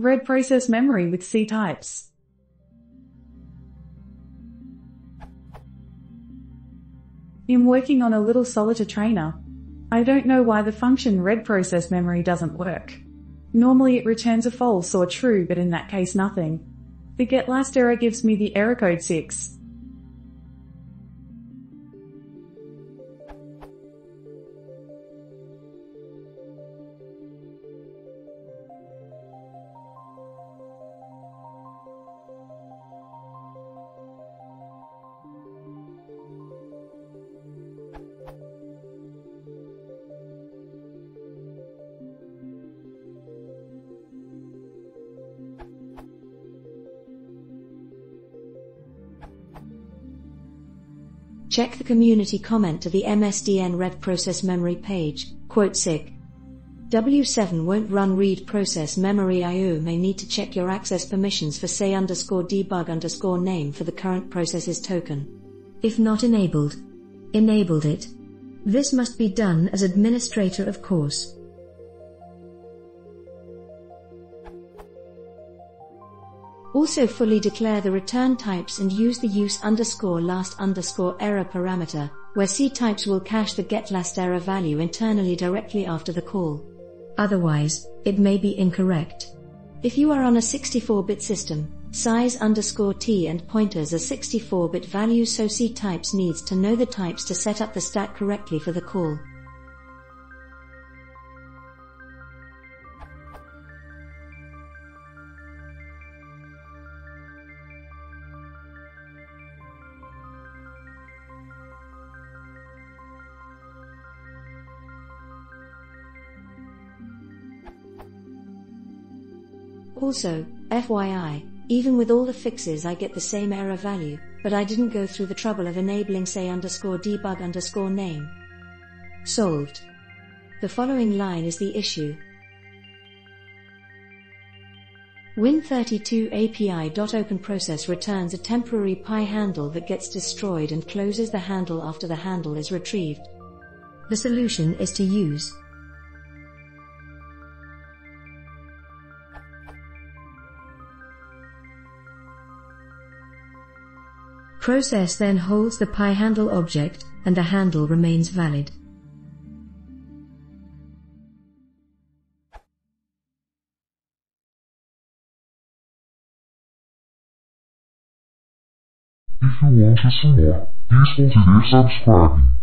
Read process memory with ctypes. I'm working on a little solitaire trainer. I don't know why the function ReadProcessMemory doesn't work. Normally it returns a false or true, but in that case nothing. The getLast error gives me the error code 6. Check the community comment to the MSDN ReadProcessMemory page, *sick. W7 won't run ReadProcessMemory IO may need to check your access permissions for say_debug_name for the current process's token. If not enabled it. This must be done as administrator, of course. Also fully declare the return types and use the use_last_error parameter, where ctypes will cache the getLast error value internally directly after the call. Otherwise, it may be incorrect. If you are on a 64-bit system, size_t and pointers are 64-bit values, so ctypes needs to know the types to set up the stack correctly for the call. Also, FYI, even with all the fixes I get the same error value, but I didn't go through the trouble of enabling say_debug_name. Solved. The following line is the issue. Win32 API.OpenProcess returns a temporary pi handle that gets destroyed and closes the handle after the handle is retrieved. The solution is to use process then holds the pi handle object, and the handle remains valid. If you want to see more, please consider subscribing.